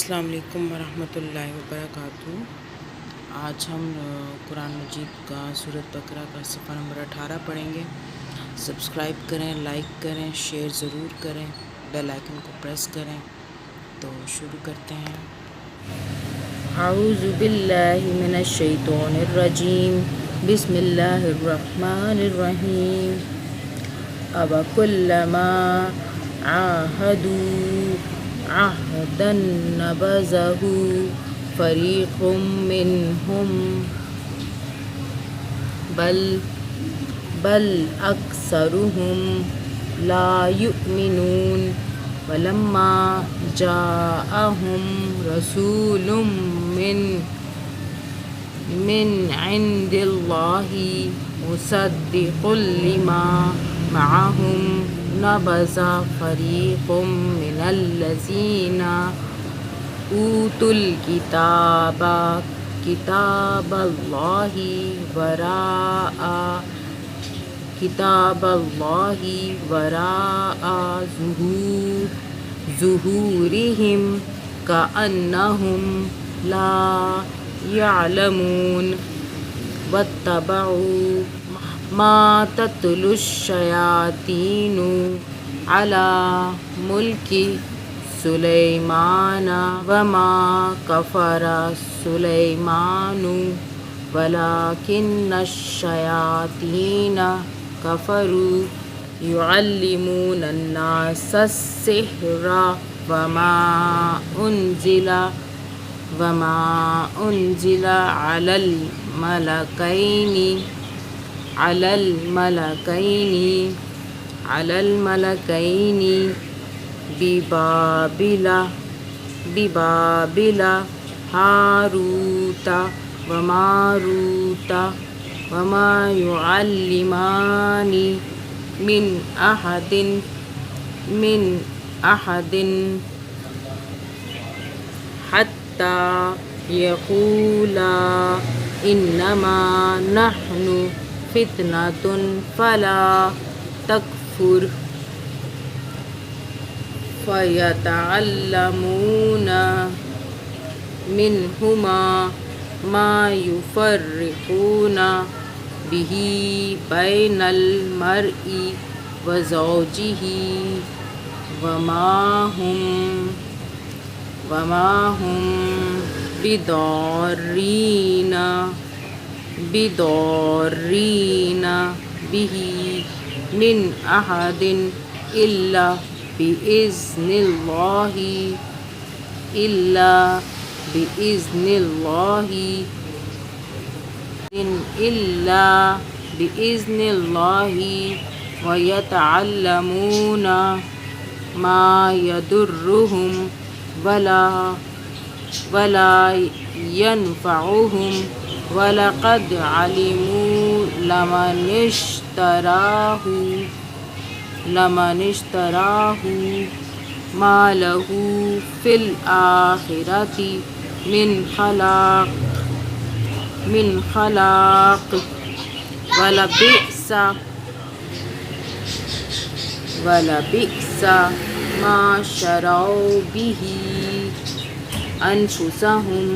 السلام علیکم ورحمۃ اللہ وبرکاتہ۔ آج ہم قرآن مجید کا سورۃ بقرہ کا صفحہ نمبر 18 پڑھیں گے۔ سبسکرائب کریں، لائک کریں، شیئر ضرور کریں، بیل آئکن کو پریس کریں۔ تو شروع کرتے ہیں۔ اعوذ باللہ من الشیطان الرجیم، بسم اللہ الرحمن الرحیم۔ أَوَكُلَّمَا عَاهَدُوا عَهْدًا نَبَذَهُ فَرِيقٌ مِّنْهُمْ بَلْ أَكْثَرُهُمْ لَا يُؤْمِنُونَ وَلَمَّا جَاءَهُمْ رَسُولٌ مِّنْ عِندِ اللَّهِ مُصَدِّقٌ لِمَا مَعَهُمْ نَبَذَ فَرِيقٌ مِّنَ الَّذِينَ أُوتُوا الْكِتَابَ كِتَابَ اللَّهِ وَرَاءَ ظُهُورِهِمْ كَأَنَّهُمْ لَا يَعْلَمُونَ وَاتَّبَعُوا مَا تَتْلُو الشَّيَاطِينُ عَلَى مُلْكِ سُلَيْمَانَ وَمَا كَفَرَ سُلَيْمَانُ وَلَكِنَّ الشَّيَاطِينَ كَفَرُوا يُعَلِّمُونَ النَّاسَ السِّحْرَ وَمَا أُنزِلَ عَلَى الملكين ببابل هاروت وماروت وما يعلمان من أحد حتى يقولا إنما نحن فتنة فلا تكفر فيتعلمون منهما ما يفرقون به بين المرء وزوجه وما هم بضارين به من أحد إلا بإذن الله ويتعلمون ما يضرهم ولا ينفعهم وَلَقَدْ عَلِمُوا لَمَنِ اشْتَرَاهُ مَا لَهُ فِي الْآخِرَةِ مِنْ خَلَاقٍ وَلَبِئْسَ مَا شَرَوْا بِهِ أَنفُسَهُمْ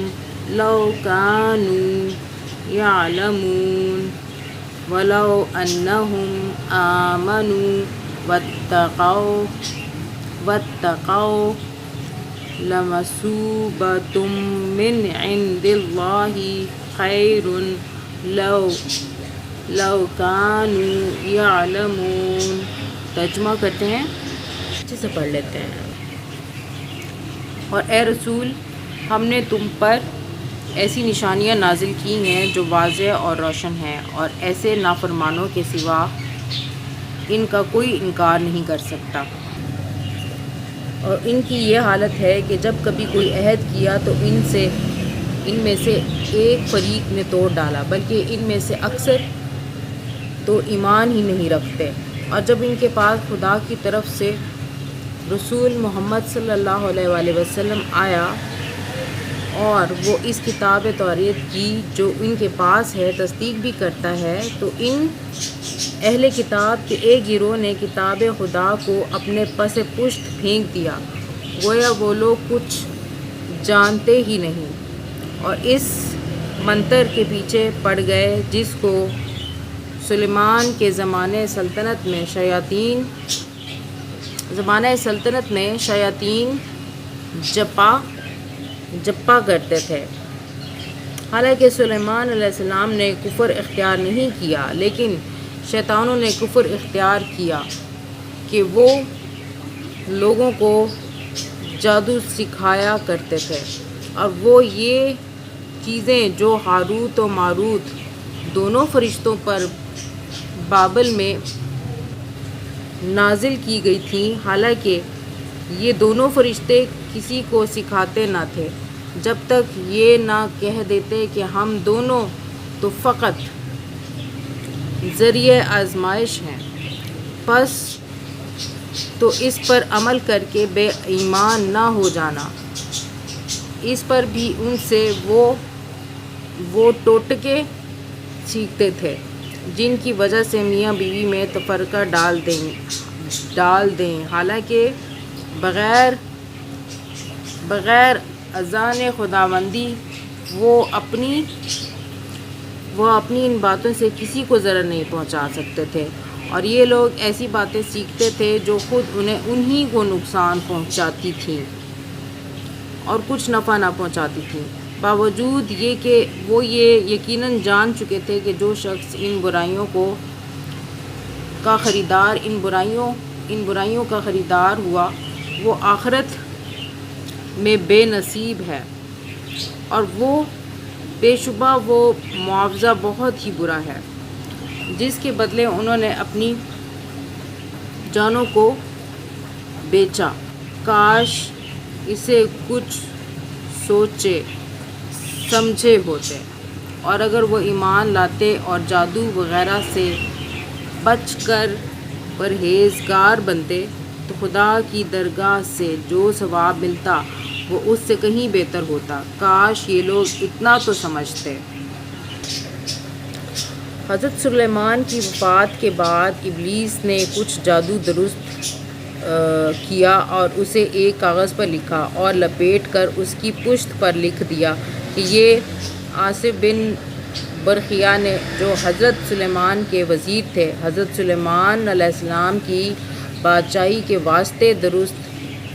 لَوْ كَانُوا يَعْلَمُونَ وَلَوْ أَنَّهُمْ آمَنُوا وَاتَّقَوْا لَمَثُوبَةٌ مِّنْ عِندِ اللَّهِ خَيْرٌ لَوْ كَانُوا يَعْلَمُونَ۔ ترجمہ کرتے ہیں، اچھے سے پڑھ لیتے ہیں۔ اور اے رسول، ہم نے تم پر ایسی نشانیاں نازل کی ہیں جو واضح اور روشن ہیں، اور ایسے نافرمانوں کے سوا ان کا کوئی انکار نہیں کر سکتا۔ اور ان کی یہ حالت ہے کہ جب کبھی کوئی عہد کیا تو ان میں سے ایک فریق نے توڑ ڈالا، بلکہ ان میں سے اکثر تو ایمان ہی نہیں رکھتے۔ اور جب ان کے پاس خدا کی طرف سے رسول محمد صلی اللہ علیہ وآلہ وسلم آیا اور وہ اس کتاب توریت کی جو ان کے پاس ہے تصدیق بھی کرتا ہے، تو ان اہل کتاب کے ایک گروہ نے کتاب خدا کو اپنے پس پشت پھینک دیا، گویا وہ لوگ کچھ جانتے ہی نہیں اور اس منتر کے پیچھے پڑ گئے جس کو سلیمان کے زمانۂ سلطنت میں شیاطین جپا کرتے تھے۔ حالانکہ سلیمان علیہ السلام نے کفر اختیار نہیں کیا، لیکن شیطانوں نے کفر اختیار کیا کہ وہ لوگوں کو جادو سکھایا کرتے تھے، اور وہ یہ چیزیں جو ہاروت و ماروت دونوں فرشتوں پر بابل میں نازل کی گئی تھیں، حالانکہ یہ دونوں فرشتے کسی کو سکھاتے نہ تھے جب تک یہ نہ کہہ دیتے کہ ہم دونوں تو فقط ذریعہ آزمائش ہیں، پس تو اس پر عمل کر کے بے ایمان نہ ہو جانا۔ اس پر بھی ان سے وہ ٹوٹکے سیکھتے تھے جن کی وجہ سے میاں بیوی میں تفرقہ ڈال دیں، حالانکہ بغیر اذان خداوندی وہ اپنی ان باتوں سے کسی کو ضرر نہیں پہنچا سکتے تھے، اور یہ لوگ ایسی باتیں سیکھتے تھے جو خود انہی کو نقصان پہنچاتی تھیں اور کچھ نفع نہ پہنچاتی تھیں، باوجود یہ کہ وہ یہ یقیناً جان چکے تھے کہ جو شخص ان برائیوں کا خریدار ہوا وہ آخرت میں بے نصیب ہے، اور وہ بے شبہ وہ معاوضہ بہت ہی برا ہے جس کے بدلے انہوں نے اپنی جانوں کو بیچا۔ کاش اسے کچھ سوچے سمجھے ہوتے، اور اگر وہ ایمان لاتے اور جادو وغیرہ سے بچ کر پرہیزگار بنتے تو خدا کی درگاہ سے جو ثواب ملتا وہ اس سے کہیں بہتر ہوتا۔ کاش یہ لوگ اتنا تو سمجھتے۔ حضرت سلیمان کی وفات کے بعد ابلیس نے کچھ جادو درست کیا اور اسے ایک کاغذ پر لکھا اور لپیٹ کر اس کی پشت پر لکھ دیا کہ یہ آصف بن برقیہ نے، جو حضرت سلیمان کے وزیر تھے، حضرت سلیمان علیہ السلام کی بادشاہی کے واسطے درست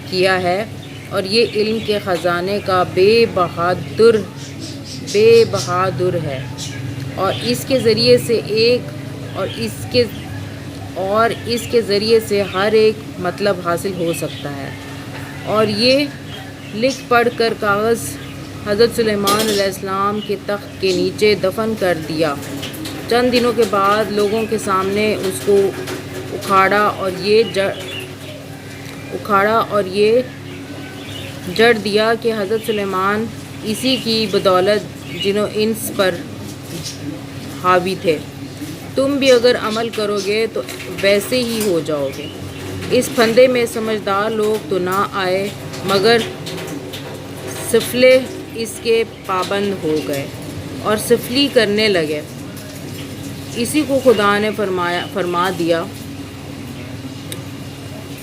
کیا ہے، اور یہ علم کے خزانے کا بے بہادر ہے، اور اس کے ذریعے سے ہر ایک مطلب حاصل ہو سکتا ہے۔ اور یہ لکھ پڑھ کر کاغذ حضرت سلیمان علیہ السلام کے تخت کے نیچے دفن کر دیا۔ چند دنوں کے بعد لوگوں کے سامنے اس کو اکھاڑا اور یہ جڑ دیا کہ حضرت سلیمان اسی کی بدولت جن و انس پر حاوی تھے، تم بھی اگر عمل کرو گے تو ویسے ہی ہو جاؤ گے۔ اس پھندے میں سمجھدار لوگ تو نہ آئے مگر سفلے اس کے پابند ہو گئے اور سفلی کرنے لگے۔ اسی کو خدا نے فرما دیا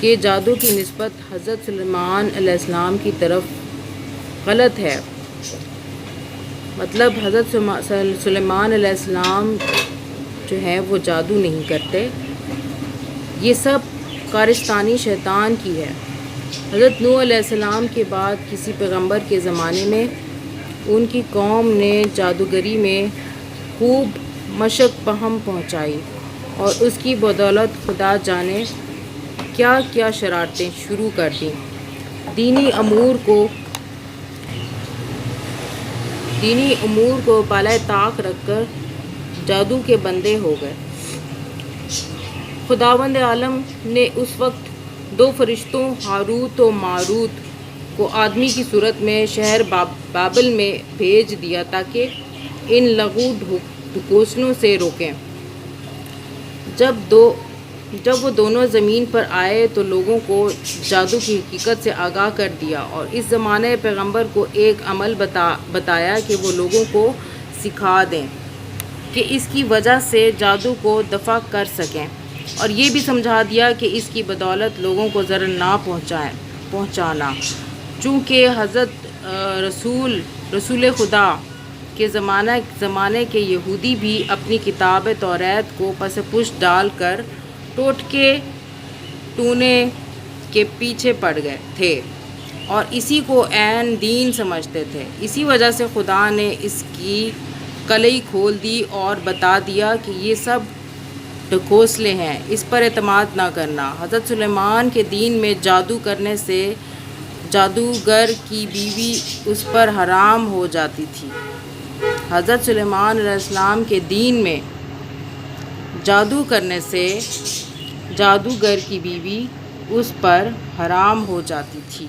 کہ جادو کی نسبت حضرت سلیمان علیہ السلام کی طرف غلط ہے، مطلب حضرت سلیمان علیہ السلام جو ہے وہ جادو نہیں کرتے، یہ سب کارستانی شیطان کی ہے۔ حضرت نوح علیہ السلام کے بعد کسی پیغمبر کے زمانے میں ان کی قوم نے جادوگری میں خوب مشق بہم پہنچائی، اور اس کی بدولت خدا جانے کیا کیا شرارتیں شروع کر دیں۔ دینی امور کو بالائے طاق رکھ کر جادو کے بندے ہو گئے۔ خداوند عالم نے اس وقت دو فرشتوں ہاروت و ماروت کو آدمی کی صورت میں شہر بابل میں بھیج دیا تاکہ ان لغو ڈھکوسلوں سے روکیں۔ جب وہ دونوں زمین پر آئے تو لوگوں کو جادو کی حقیقت سے آگاہ کر دیا، اور اس زمانے پیغمبر کو ایک عمل بتایا کہ وہ لوگوں کو سکھا دیں کہ اس کی وجہ سے جادو کو دفع کر سکیں، اور یہ بھی سمجھا دیا کہ اس کی بدولت لوگوں کو ضرر نہ پہنچانا۔ چونکہ حضرت رسول خدا کے زمانے کے یہودی بھی اپنی کتاب توریت کو پس پشت ڈال کر ٹوٹکے ٹونے کے پیچھے پڑ گئے تھے اور اسی کو عین دین سمجھتے تھے۔ اسی وجہ سے خدا نے اس کی کلئی کھول دی اور بتا دیا کہ یہ سب ڈھکوسلے ہیں، اس پر اعتماد نہ کرنا۔ حضرت سلیمان کے دین میں جادو کرنے سے جادوگر کی بیوی اس پر حرام ہو جاتی تھی۔ حضرت سلیمان علیہ السلام کے دین میں جادو کرنے سے جادوگر کی بیوی اس پر حرام ہو جاتی تھی۔